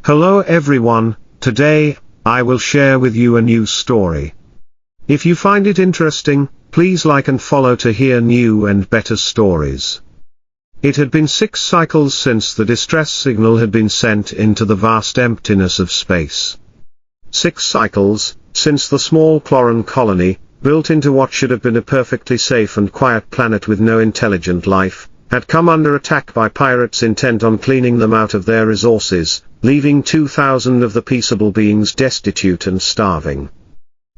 Hello everyone, today, I will share with you a new story. If you find it interesting, please like and follow to hear new and better stories. It had been 6 cycles since the distress signal had been sent into the vast emptiness of space. 6 cycles, since the small Cloren colony, built into what should have been a perfectly safe and quiet planet with no intelligent life, had come under attack by pirates intent on cleaning them out of their resources, leaving 2,000 of the peaceable beings destitute and starving.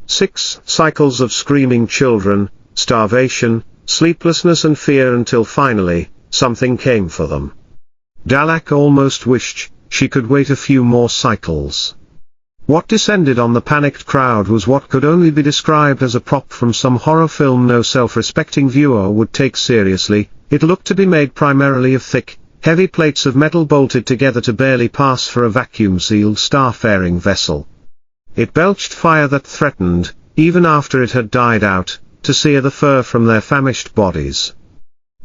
6 cycles of screaming children, starvation, sleeplessness and fear until finally, something came for them. Galactic almost wished she could wait a few more cycles. What descended on the panicked crowd was what could only be described as a prop from some horror film no self-respecting viewer would take seriously. It looked to be made primarily of thick, heavy plates of metal bolted together to barely pass for a vacuum-sealed starfaring vessel. It belched fire that threatened, even after it had died out, to sear the fur from their famished bodies.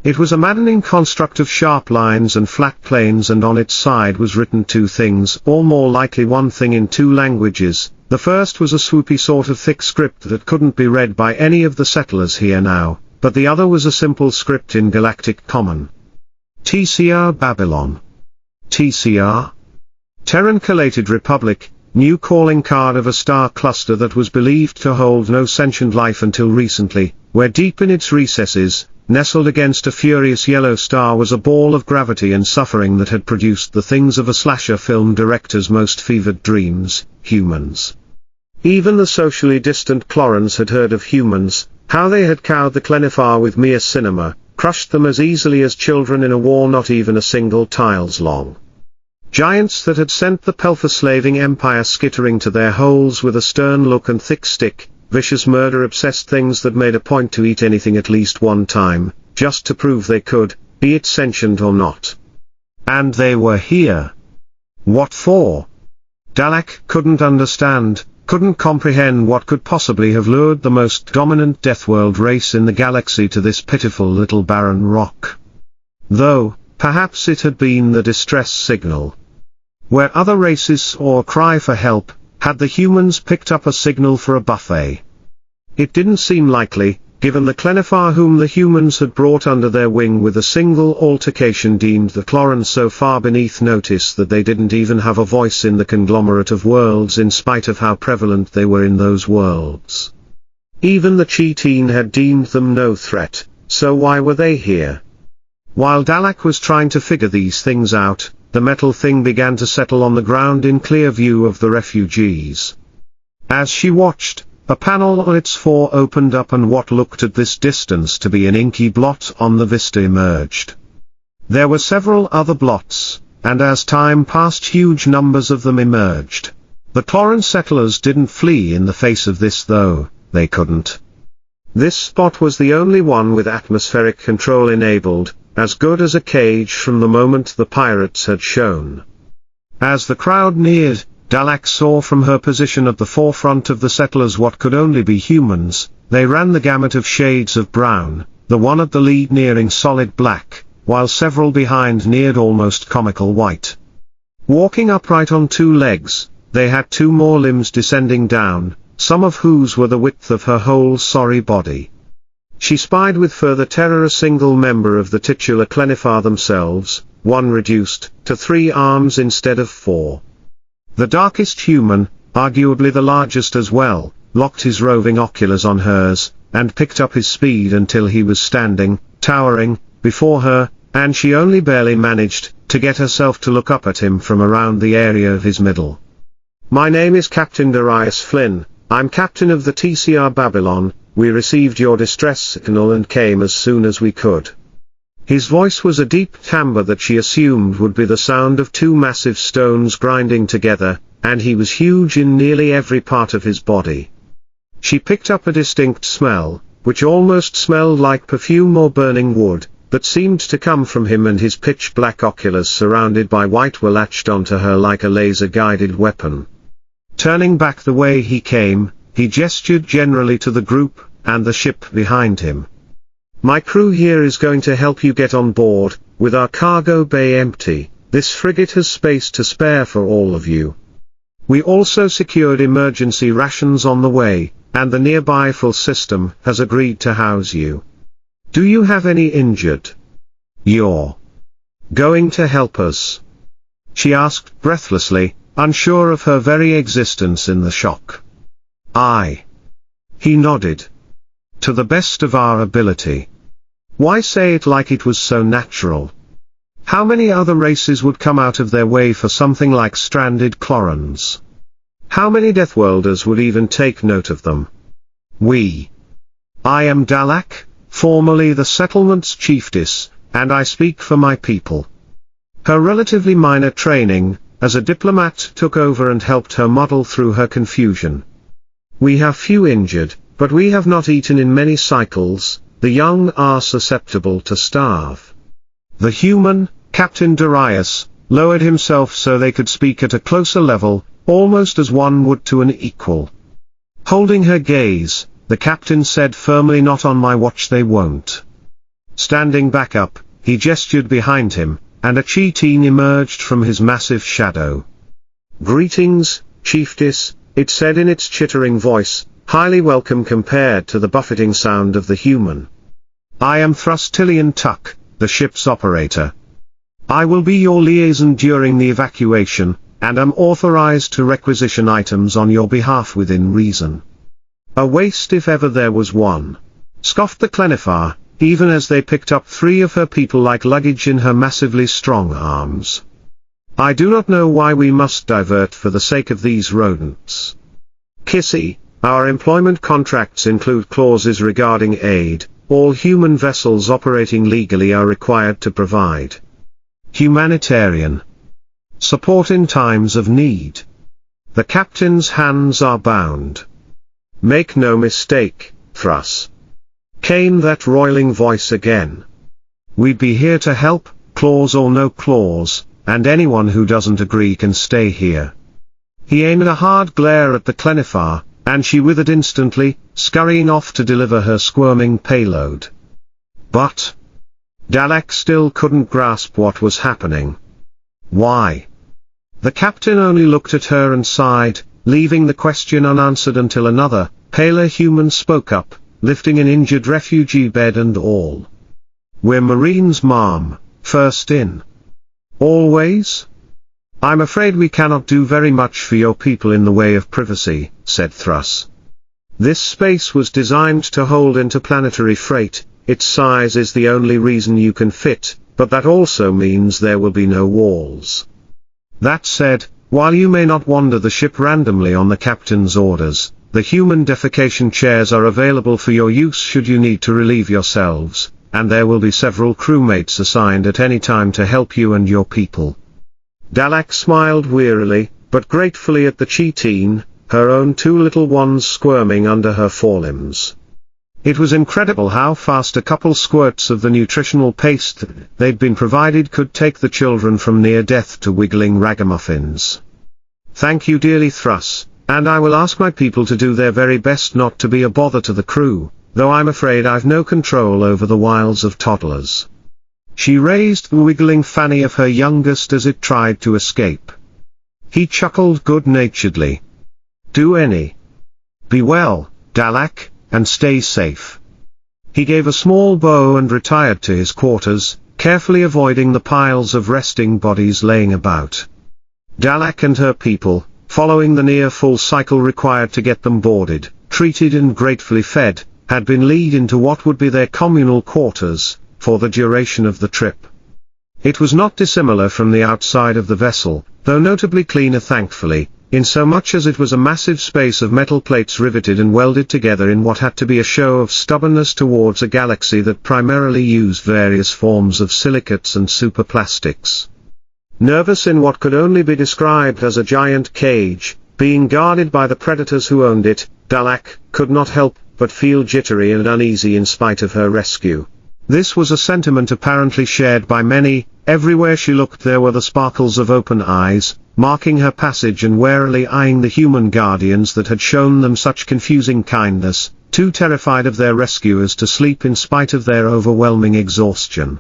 It was a maddening construct of sharp lines and flat planes, and on its side was written 2 things, or more likely one thing, in 2 languages. The first was a swoopy sort of thick script that couldn't be read by any of the settlers here now, but the other was a simple script in Galactic Common. TCR Babylon. TCR? Terran-Collated Republic, new calling card of a star cluster that was believed to hold no sentient life until recently, where deep in its recesses, nestled against a furious yellow star, was a ball of gravity and suffering that had produced the things of a slasher film director's most fevered dreams, humans. Even the socially distant Clorens had heard of humans, how they had cowed the Clenifar with mere cinema, crushed them as easily as children in a war not even a single tiles long. Giants that had sent the Pelfer-slaving empire skittering to their holes with a stern look and thick stick, vicious murder-obsessed things that made a point to eat anything at least one time, just to prove they could, be it sentient or not. And they were here. What for? Galactic couldn't understand, couldn't comprehend what could possibly have lured the most dominant Deathworld race in the galaxy to this pitiful little barren rock. Though, perhaps it had been the distress signal. Where other races saw a cry for help, had the humans picked up a signal for a buffet? It didn't seem likely, given the Clenifar whom the humans had brought under their wing with a single altercation deemed the Cloren so far beneath notice that they didn't even have a voice in the conglomerate of worlds in spite of how prevalent they were in those worlds. Even the Cheateen had deemed them no threat, so why were they here? While Galactic was trying to figure these things out, the metal thing began to settle on the ground in clear view of the refugees. As she watched, a panel on its fore opened up and what looked at this distance to be an inky blot on the vista emerged. There were several other blots, and as time passed huge numbers of them emerged. The Cloren settlers didn't flee in the face of this though, they couldn't. This spot was the only one with atmospheric control enabled, as good as a cage from the moment the pirates had shown. As the crowd neared, Galactic saw from her position at the forefront of the settlers what could only be humans. They ran the gamut of shades of brown, the one at the lead nearing solid black, while several behind neared almost comical white. Walking upright on 2 legs, they had 2 more limbs descending down, some of whose were the width of her whole sorry body. She spied with further terror a single member of the titular Clenifar themselves, one reduced to 3 arms instead of 4. The darkest human, arguably the largest as well, locked his roving oculars on hers, and picked up his speed until he was standing, towering, before her, and she only barely managed to get herself to look up at him from around the area of his middle. "My name is Captain Darius Flynn, I'm captain of the TCR Babylon. We received your distress signal and came as soon as we could." His voice was a deep timbre that she assumed would be the sound of 2 massive stones grinding together, and he was huge in nearly every part of his body. She picked up a distinct smell, which almost smelled like perfume or burning wood, that seemed to come from him, and his pitch-black oculars surrounded by white were latched onto her like a laser-guided weapon. Turning back the way he came, he gestured generally to the group, and the ship behind him. "My crew here is going to help you get on board, with our cargo bay empty. This frigate has space to spare for all of you. We also secured emergency rations on the way, and the nearby full system has agreed to house you. Do you have any injured? You're going to help us?" she asked breathlessly, unsure of her very existence in the shock. "Aye." He nodded. "To the best of our ability." Why say it like it was so natural? How many other races would come out of their way for something like stranded Clorens? How many Deathworlders would even take note of them? I am Dalak, formerly the settlement's chiefess, and I speak for my people. Her relatively minor training as a diplomat took over and helped her muddle through her confusion. We have few injured, but we have not eaten in many cycles. The young are susceptible to starve. The human, Captain Darius, lowered himself so they could speak at a closer level, almost as one would to an equal. Holding her gaze, the captain said firmly, "Not on my watch they won't." Standing back up, he gestured behind him, and a chitin emerged from his massive shadow. "Greetings, Chiefess," it said in its chittering voice, highly welcome compared to the buffeting sound of the human. "I am Thrustilian Tuck, the ship's operator. I will be your liaison during the evacuation, and am authorized to requisition items on your behalf within reason." "A waste if ever there was one," scoffed the Clenifar, even as they picked up 3 of her people like luggage in her massively strong arms. "I do not know why we must divert for the sake of these rodents. Kissy, our employment contracts include clauses regarding aid. All human vessels operating legally are required to provide humanitarian support in times of need. The captain's hands are bound. Make no mistake, Thrus," came that roiling voice again. "We'd be here to help, clause or no clause, and anyone who doesn't agree can stay here." He aimed a hard glare at the Clenifar, and she withered instantly, scurrying off to deliver her squirming payload. But Dalak still couldn't grasp what was happening. Why? The captain only looked at her and sighed, leaving the question unanswered until another, paler human spoke up, lifting an injured refugee bed and all. "We're Marines, ma'am, first in. Always?" "I'm afraid we cannot do very much for your people in the way of privacy," said Thrus. "This space was designed to hold interplanetary freight. Its size is the only reason you can fit, but that also means there will be no walls. That said, while you may not wander the ship randomly on the captain's orders, the human defecation chairs are available for your use should you need to relieve yourselves, and there will be several crewmates assigned at any time to help you and your people." Dalak smiled wearily, but gratefully at the chitin, her own 2 little ones squirming under her forelimbs. It was incredible how fast a couple squirts of the nutritional paste they'd been provided could take the children from near death to wiggling ragamuffins. "Thank you dearly, Thrus, and I will ask my people to do their very best not to be a bother to the crew, though I'm afraid I've no control over the wiles of toddlers." She raised the wiggling fanny of her youngest as it tried to escape. He chuckled good-naturedly. "Do any. Be well, Dalak, and stay safe." He gave a small bow and retired to his quarters, carefully avoiding the piles of resting bodies laying about. Dalak and her people, following the near-full cycle required to get them boarded, treated and gratefully fed, had been led into what would be their communal quarters for the duration of the trip. It was not dissimilar from the outside of the vessel, though notably cleaner thankfully, in so much as it was a massive space of metal plates riveted and welded together in what had to be a show of stubbornness towards a galaxy that primarily used various forms of silicates and superplastics. Nervous in what could only be described as a giant cage, being guarded by the predators who owned it, Dalak could not help but feel jittery and uneasy in spite of her rescue. This was a sentiment apparently shared by many. Everywhere she looked there were the sparkles of open eyes, marking her passage and warily eyeing the human guardians that had shown them such confusing kindness, too terrified of their rescuers to sleep in spite of their overwhelming exhaustion.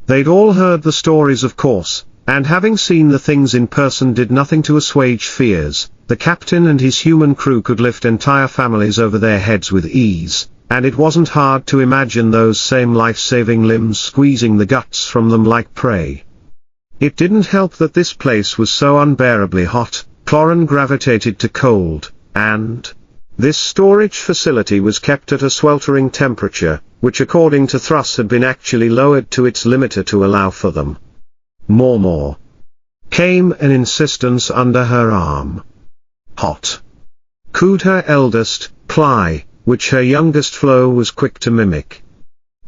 They'd all heard the stories, of course, and having seen the things in person did nothing to assuage fears. The captain and his human crew could lift entire families over their heads with ease, and it wasn't hard to imagine those same life-saving limbs squeezing the guts from them like prey. It didn't help that this place was so unbearably hot. Cloren gravitated to cold, and this storage facility was kept at a sweltering temperature, which according to Thruss had been actually lowered to its limiter to allow for them. More. Came an insistence under her arm. Hot. Cooed her eldest, Cly, which her youngest Flo was quick to mimic.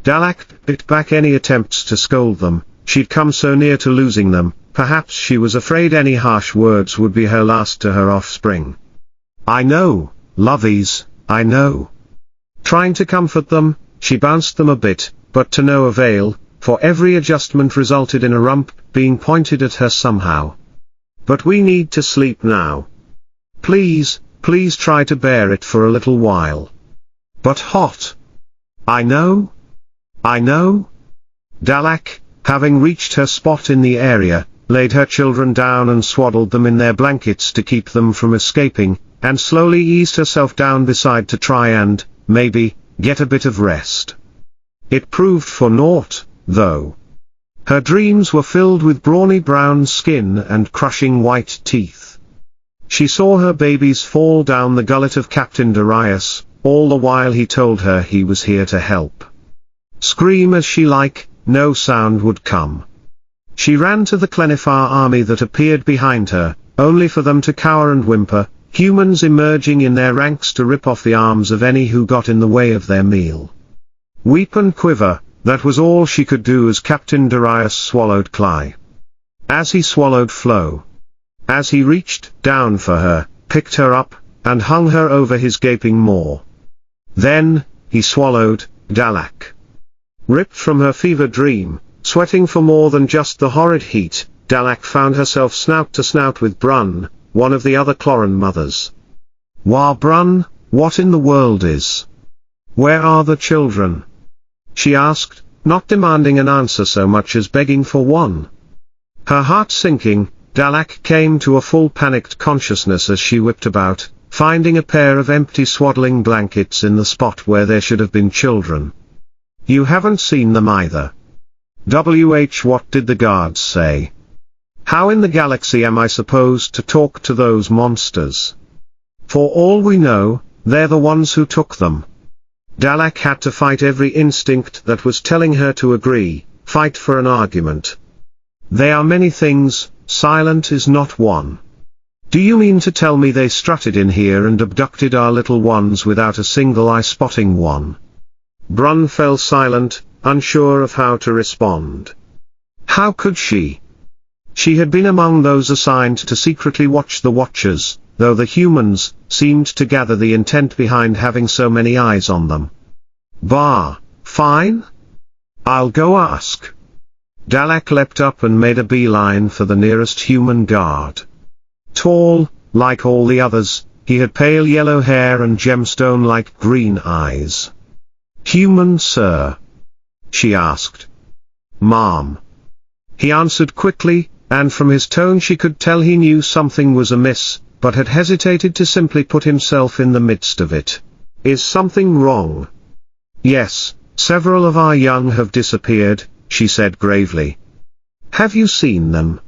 Galactic bit back any attempts to scold them. She'd come so near to losing them, perhaps she was afraid any harsh words would be her last to her offspring. I know, lovies, I know. Trying to comfort them, she bounced them a bit, but to no avail, for every adjustment resulted in a rump being pointed at her somehow. But we need to sleep now. Please try to bear it for a little while. But hot. I know. Dalak, having reached her spot in the area, laid her children down and swaddled them in their blankets to keep them from escaping, and slowly eased herself down beside to try and, maybe, get a bit of rest. It proved for naught, though. Her dreams were filled with brawny brown skin and crushing white teeth. She saw her babies fall down the gullet of Captain Darius, all the while he told her he was here to help. Scream as she like, no sound would come. She ran to the Clenifar army that appeared behind her, only for them to cower and whimper, humans emerging in their ranks to rip off the arms of any who got in the way of their meal. Weep and quiver, that was all she could do as Captain Darius swallowed Cly. As he swallowed Flo. As he reached down for her, picked her up, and hung her over his gaping maw. Then, he swallowed Dalak. Ripped from her fever dream, sweating for more than just the horrid heat, Dalak found herself snout to snout with Brun, one of the other Cloren mothers. Wah Brun, what in the world is? Where are the children? She asked, not demanding an answer so much as begging for one. Her heart sinking, Dalak came to a full panicked consciousness as she whipped about, finding a pair of empty swaddling blankets in the spot where there should have been children. You haven't seen them either. What did the guards say? How in the galaxy am I supposed to talk to those monsters? For all we know, they're the ones who took them. Dalak had to fight every instinct that was telling her to agree, fight for an argument. They are many things, silent is not one. Do you mean to tell me they strutted in here and abducted our little ones without a single eye spotting one? Brun fell silent, unsure of how to respond. How could she? She had been among those assigned to secretly watch the Watchers, though the humans seemed to gather the intent behind having so many eyes on them. Fine? I'll go ask. Dalak leapt up and made a beeline for the nearest human guard. Tall, like all the others, he had pale yellow hair and gemstone-like green eyes. Human, sir? She asked. Ma'am. He answered quickly, and from his tone she could tell he knew something was amiss, but had hesitated to simply put himself in the midst of it. Is something wrong? Yes, several of our young have disappeared, she said gravely. Have you seen them?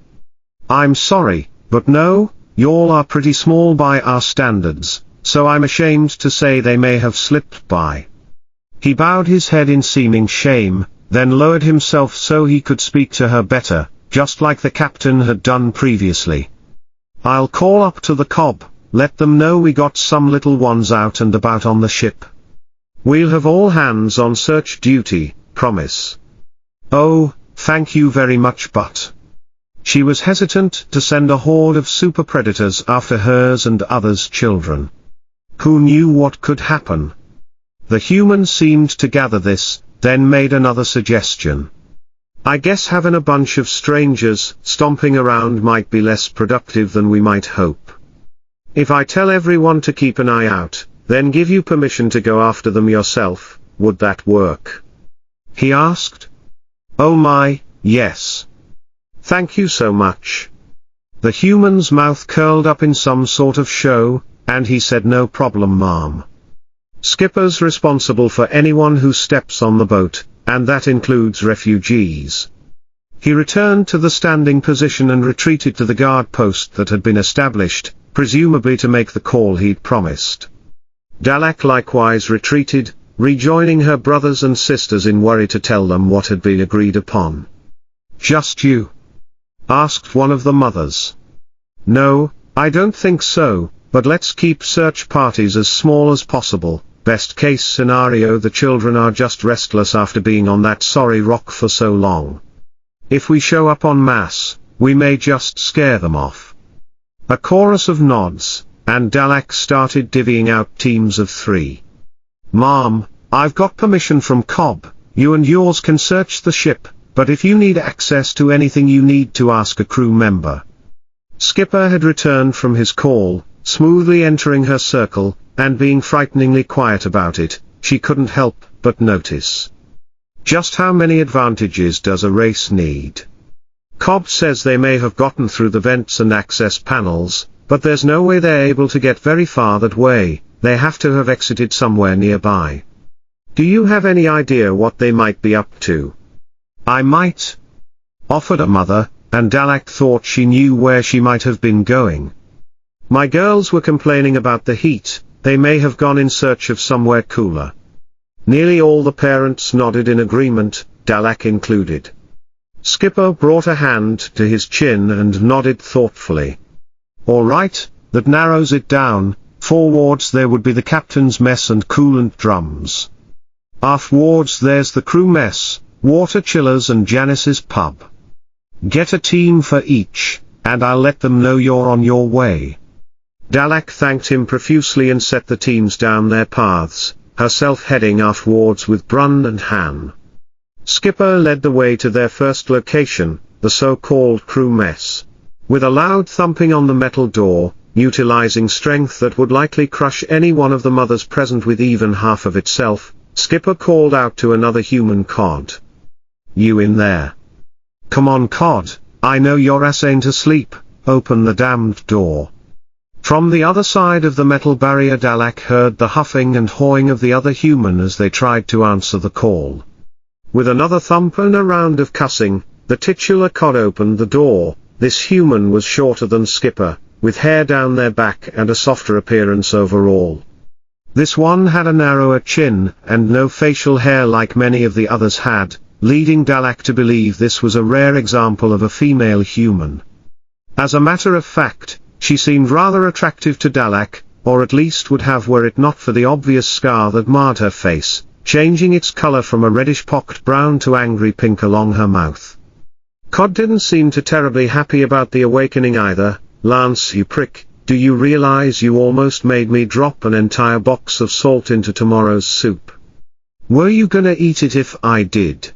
I'm sorry, but no, y'all are pretty small by our standards, so I'm ashamed to say they may have slipped by. He bowed his head in seeming shame, then lowered himself so he could speak to her better, just like the captain had done previously. I'll call up to the cob, let them know we got some little ones out and about on the ship. We'll have all hands on search duty, promise. Oh, thank you very much, but... She was hesitant to send a horde of super predators after hers and others' children. Who knew what could happen? The human seemed to gather this, then made another suggestion. I guess having a bunch of strangers stomping around might be less productive than we might hope. If I tell everyone to keep an eye out, then give you permission to go after them yourself, would that work? He asked. Oh my, yes. Thank you so much. The human's mouth curled up in some sort of show, and he said no problem ma'am. Skipper's responsible for anyone who steps on the boat, and that includes refugees. He returned to the standing position and retreated to the guard post that had been established, presumably to make the call he'd promised. Dalak likewise retreated, rejoining her brothers and sisters in worry to tell them what had been agreed upon. Just you? Asked one of the mothers. No, I don't think so, but let's keep search parties as small as possible. Best case scenario, the children are just restless after being on that sorry rock for so long. If we show up en masse, we may just scare them off. A chorus of nods, and Dalak started divvying out teams of 3. Mom, I've got permission from Cobb, you and yours can search the ship, but if you need access to anything you need to ask a crew member. Skipper had returned from his call, smoothly entering her circle, and being frighteningly quiet about it. She couldn't help but notice. Just how many advantages does a race need? Cobb says they may have gotten through the vents and access panels, but there's no way they're able to get very far that way. They have to have exited somewhere nearby. Do you have any idea what they might be up to? I might, offered a mother, and Dalak thought she knew where she might have been going. My girls were complaining about the heat. They may have gone in search of somewhere cooler. Nearly all the parents nodded in agreement, Dalak included. Skipper brought a hand to his chin and nodded thoughtfully. All right, that narrows it down. Forwards there would be the captain's mess and coolant drums. Aftwards there's the crew mess, water chillers and Janice's pub. Get a team for each, and I'll let them know you're on your way. Dalak thanked him profusely and set the teams down their paths, herself heading aftwards with Brun and Han. Skipper led the way to their first location, the so-called crew mess. With a loud thumping on the metal door, utilizing strength that would likely crush any one of the mothers present with even half of itself, Skipper called out to another human Cod. You in there? Come on Cod, I know your ass ain't asleep, open the damned door. From the other side of the metal barrier Dalak heard the huffing and hawing of the other human as they tried to answer the call. With another thump and a round of cussing, the titular Cod opened the door. This human was shorter than Skipper, with hair down their back and a softer appearance overall. This one had a narrower chin, and no facial hair like many of the others had, leading Dalak to believe this was a rare example of a female human. As a matter of fact, she seemed rather attractive to Dalak, or at least would have were it not for the obvious scar that marred her face, changing its color from a reddish-pocked brown to angry pink along her mouth. Cod didn't seem too terribly happy about the awakening either. Lance, you prick, do you realize you almost made me drop an entire box of salt into tomorrow's soup? Were you gonna eat it if I did?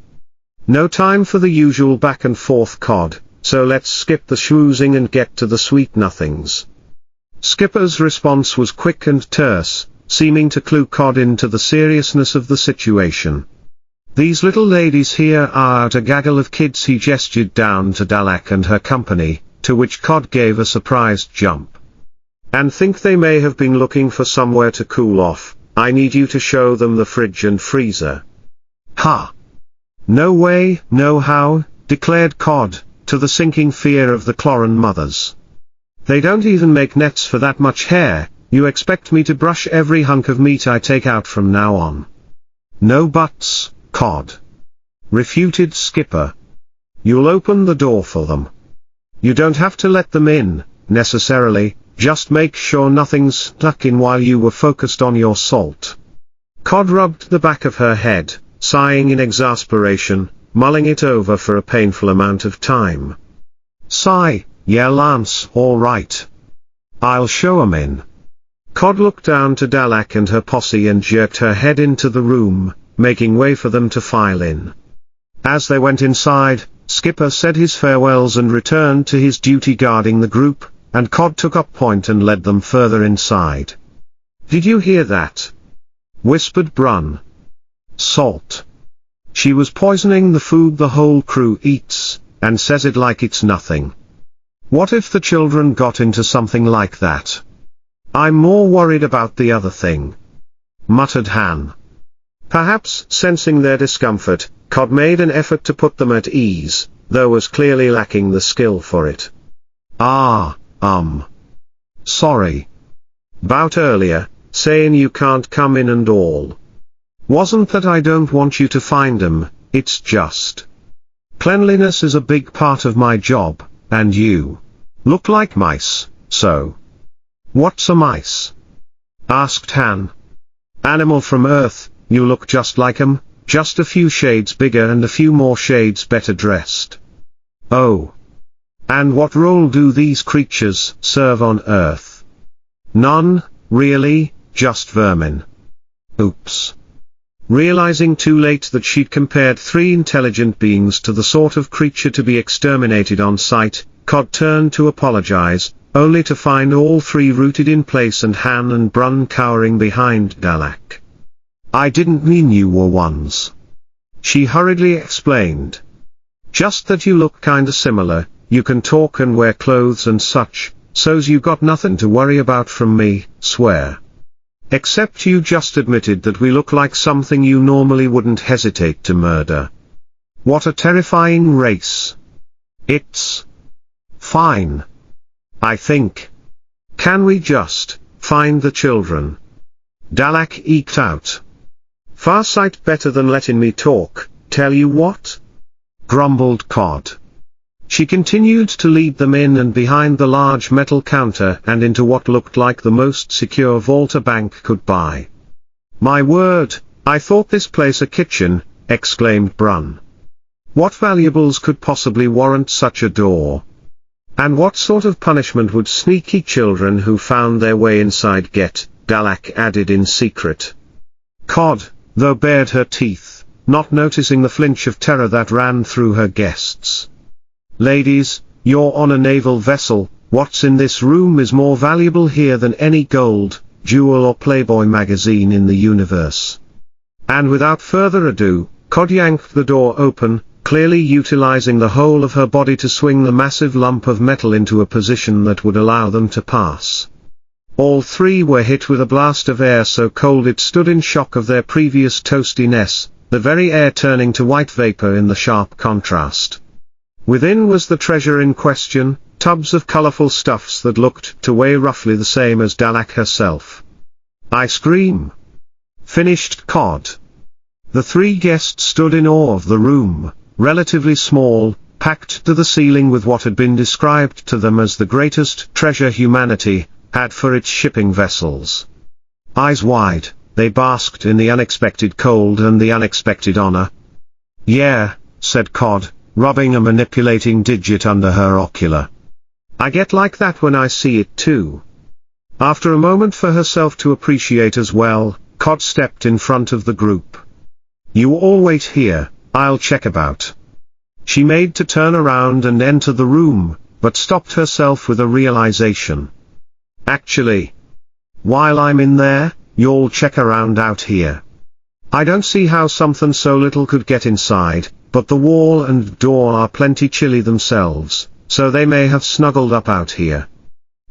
No time for the usual back and forth Cod, so let's skip the schmoozing and get to the sweet nothings. Skipper's response was quick and terse, seeming to clue Cod into the seriousness of the situation. These little ladies here aren't a gaggle of kids. He gestured down to Dalak and her company, to which Cod gave a surprised jump. And think they may have been looking for somewhere to cool off. I need you to show them the fridge and freezer. Ha! No way, no how, declared Cod, to the sinking fear of the Cloren mothers. They don't even make nets for that much hair. You expect me to brush every hunk of meat I take out from now on? No buts, Cod. Refuted Skipper. You'll open the door for them. You don't have to let them in, necessarily, just make sure nothing's stuck in while you were focused on your salt. Cod rubbed the back of her head, sighing in exasperation, mulling it over for a painful amount of time. Sigh, yeah Lance, alright. I'll show 'em in. Cod looked down to Dalak and her posse and jerked her head into the room, making way for them to file in. As they went inside, Skipper said his farewells and returned to his duty guarding the group, and Cod took up point and led them further inside. Did you hear that? Whispered Brun. Salt. She was poisoning the food the whole crew eats. and says it like it's nothing. What if the children got into something like that? I'm more worried about the other thing," muttered Han. Perhaps sensing their discomfort, Cod made an effort to put them at ease, though was clearly lacking the skill for it. Sorry. About earlier, saying you can't come in and all. Wasn't that I don't want you to find 'em, it's just. Cleanliness is a big part of my job, and you look like mice, so. What's a mice? Asked Han. Animal from Earth, you look just like 'em, just a few shades bigger and a few more shades better dressed. Oh. And what role do these creatures serve on Earth? None, really, just vermin. Oops. Realizing too late that she'd compared 3 intelligent beings to the sort of creature to be exterminated on sight, Cod turned to apologize, only to find all 3 rooted in place and Han and Brun cowering behind Galak. I didn't mean you were ones. She hurriedly explained. Just that you look kinda similar, you can talk and wear clothes and such, so's you got nothing to worry about from me, swear. Except you just admitted that we look like something you normally wouldn't hesitate to murder. What a terrifying race. It's fine. I think. Can we just find the children? Dalak eked out. Far sight better than letting me talk, tell you what? Grumbled Cod. She continued to lead them in and behind the large metal counter and into what looked like the most secure vault a bank could buy. My word, I thought this place a kitchen, exclaimed Brun. What valuables could possibly warrant such a door? And what sort of punishment would sneaky children who found their way inside get? Galak added in secret. Cod, though, bared her teeth, not noticing the flinch of terror that ran through her guests. Ladies, you're on a naval vessel, what's in this room is more valuable here than any gold, jewel or Playboy magazine in the universe. And without further ado, Cod yanked the door open, clearly utilizing the whole of her body to swing the massive lump of metal into a position that would allow them to pass. All 3 were hit with a blast of air so cold it stood in shock of their previous toastiness, the very air turning to white vapor in the sharp contrast. Within was the treasure in question, tubs of colorful stuffs that looked to weigh roughly the same as Dalak herself. Ice cream. Finished Cod. The 3 guests stood in awe of the room, relatively small, packed to the ceiling with what had been described to them as the greatest treasure humanity had for its shipping vessels. Eyes wide, they basked in the unexpected cold and the unexpected honor. Yeah, said Cod, rubbing a manipulating digit under her ocular. I get like that when I see it too. After a moment for herself to appreciate as well, Cod stepped in front of the group. You all wait here, I'll check about. She made to turn around and enter the room, but stopped herself with a realization. Actually, while I'm in there, you'll check around out here. I don't see how something so little could get inside, but the wall and door are plenty chilly themselves, so they may have snuggled up out here.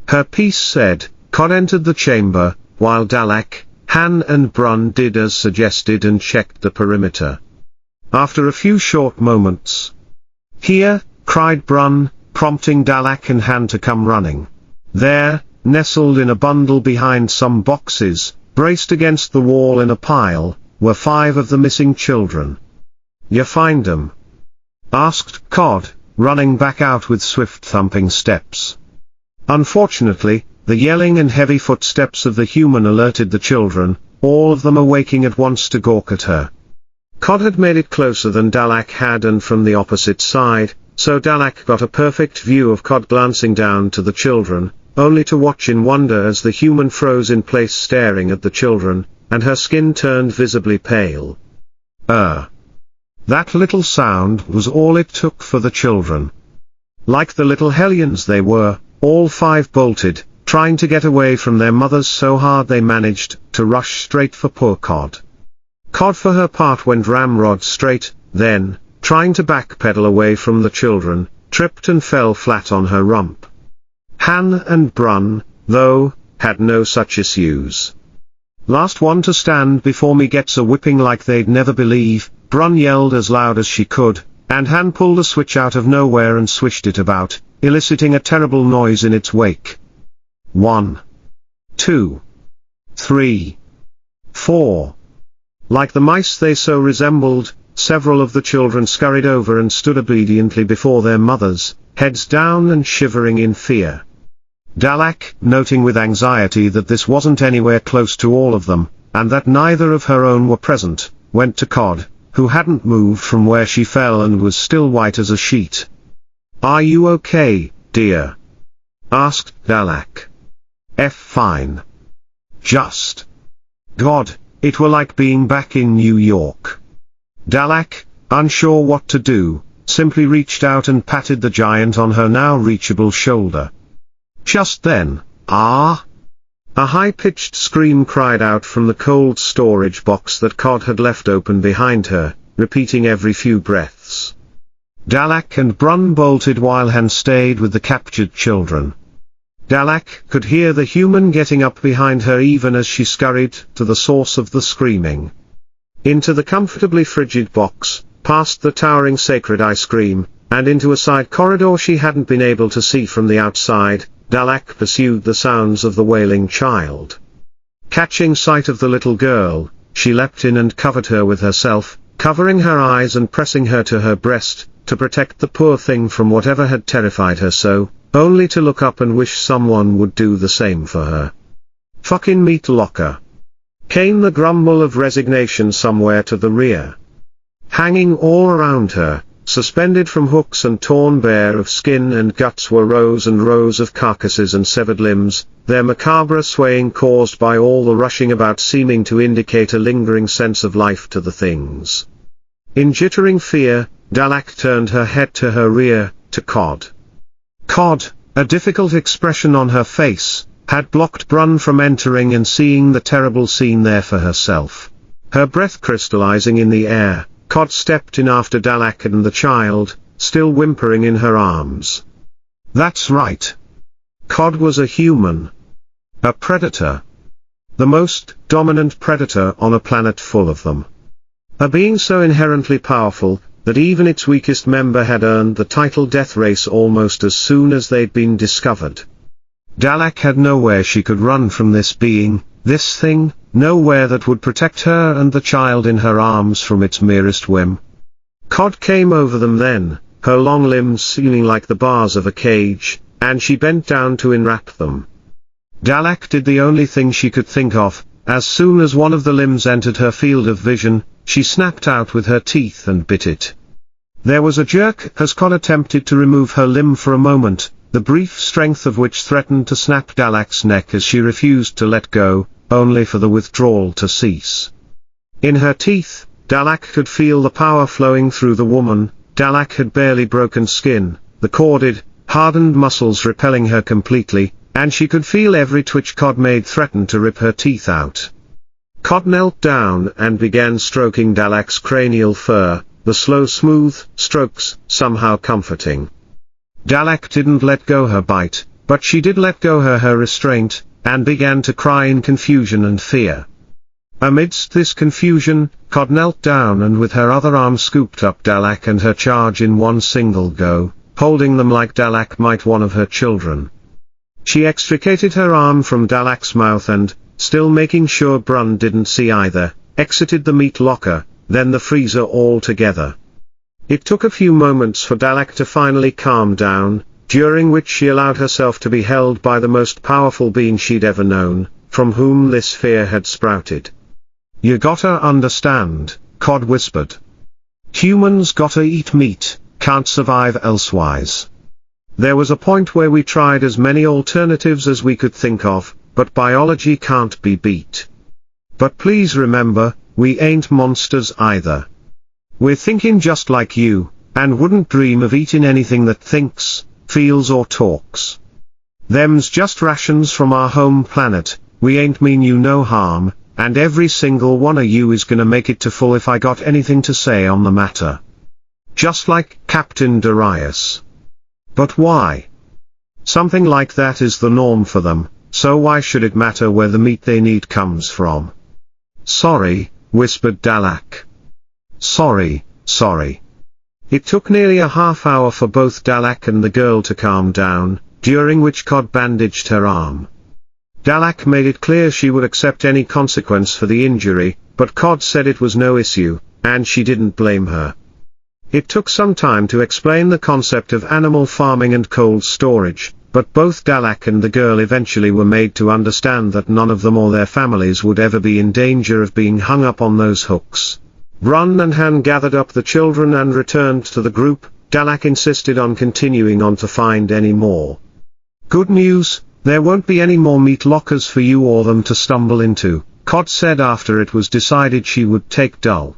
Her piece said. Cod entered the chamber, while Dalak, Han and Brun did as suggested and checked the perimeter. After a few short moments. Here, cried Brun, prompting Dalak and Han to come running. There, nestled in a bundle behind some boxes, braced against the wall in a pile, were 5 of the missing children. You find 'em? Asked Cod, running back out with swift thumping steps. Unfortunately, the yelling and heavy footsteps of the human alerted the children, all of them awaking at once to gawk at her. Cod had made it closer than Dalak had and from the opposite side, so Dalak got a perfect view of Cod glancing down to the children, only to watch in wonder as the human froze in place staring at the children, and her skin turned visibly pale. That little sound was all it took for the children. Like the little hellions they were, all 5 bolted, trying to get away from their mothers so hard they managed to rush straight for poor Cod. Cod for her part went ramrod straight, then, trying to backpedal away from the children, tripped and fell flat on her rump. Han and Brun, though, had no such issues. "Last one to stand before me gets a whipping like they'd never believe," Brun yelled as loud as she could, and Han pulled a switch out of nowhere and swished it about, eliciting a terrible noise in its wake. 1, 2, 3, 4. Like the mice they so resembled, several of the children scurried over and stood obediently before their mothers, heads down and shivering in fear. Dalak, noting with anxiety that this wasn't anywhere close to all of them, and that neither of her own were present, went to Cod, who hadn't moved from where she fell and was still white as a sheet. "Are you okay, dear?" asked Dalak. Fine. Just. God, it were like being back in New York." Dalak, unsure what to do, simply reached out and patted the giant on her now reachable shoulder. Just then, "Ah!" a high-pitched scream cried out from the cold storage box that Cod had left open behind her, repeating every few breaths. Dalak and Brun bolted while Han stayed with the captured children. Dalak could hear the human getting up behind her even as she scurried to the source of the screaming. Into the comfortably frigid box, past the towering sacred ice cream, and into a side corridor she hadn't been able to see from the outside, Dalak pursued the sounds of the wailing child. Catching sight of the little girl, she leapt in and covered her with herself, covering her eyes and pressing her to her breast, to protect the poor thing from whatever had terrified her so, only to look up and wish someone would do the same for her. "Fucking meat locker!" came the grumble of resignation somewhere to the rear. Hanging all around her, suspended from hooks and torn bare of skin and guts were rows and rows of carcasses and severed limbs, their macabre swaying caused by all the rushing about seeming to indicate a lingering sense of life to the things. In jittering fear, Dalak turned her head to her rear, to Cod. Cod, a difficult expression on her face, had blocked Brun from entering and seeing the terrible scene there for herself. Her breath crystallizing in the air, Cod stepped in after Dalak and the child, still whimpering in her arms. That's right. Cod was a human. A predator. The most dominant predator on a planet full of them. A being so inherently powerful, that even its weakest member had earned the title Death Race almost as soon as they'd been discovered. Dalak had nowhere she could run from this being, this thing, nowhere that would protect her and the child in her arms from its merest whim. Cod came over them then, her long limbs seeming like the bars of a cage, and she bent down to enwrap them. Dalak did the only thing she could think of. As soon as one of the limbs entered her field of vision, she snapped out with her teeth and bit it. There was a jerk as Cod attempted to remove her limb for a moment, the brief strength of which threatened to snap Dalak's neck as she refused to let go, only for the withdrawal to cease. In her teeth, Dalak could feel the power flowing through the woman. Dalak had barely broken skin, the corded, hardened muscles repelling her completely, and she could feel every twitch Cod made threaten to rip her teeth out. Cod knelt down and began stroking Dalak's cranial fur, the slow smooth strokes somehow comforting. Dalak didn't let go her bite, but she did let go her restraint, and began to cry in confusion and fear. Amidst this confusion, Cod knelt down and with her other arm scooped up Dalak and her charge in one single go, holding them like Dalak might one of her children. She extricated her arm from Dalak's mouth and, still making sure Brun didn't see either, exited the meat locker, then the freezer altogether. It took a few moments for Dalak to finally calm down, during which she allowed herself to be held by the most powerful being she'd ever known, from whom this fear had sprouted. "You gotta understand," Cod whispered. "Humans gotta eat meat, can't survive elsewise. There was a point where we tried as many alternatives as we could think of, but biology can't be beat. But please remember, we ain't monsters either. We're thinking just like you, and wouldn't dream of eating anything that thinks, feels or talks. Them's just rations from our home planet, we ain't mean you no harm, and every single one of you is gonna make it to full if I got anything to say on the matter." Just like Captain Darius. But why? Something like that is the norm for them, so why should it matter where the meat they need comes from? Sorry, whispered Dalak. Sorry. It took nearly a half hour for both Dalak and the girl to calm down, during which Cod bandaged her arm. Dalak made it clear she would accept any consequence for the injury, but Cod said it was no issue, and she didn't blame her. It took some time to explain the concept of animal farming and cold storage, but both Dalak and the girl eventually were made to understand that none of them or their families would ever be in danger of being hung up on those hooks. Brun and Han gathered up the children and returned to the group. Dalak insisted on continuing on to find any more. Good news, there won't be any more meat lockers for you or them to stumble into, Cod said after it was decided she would take Dull.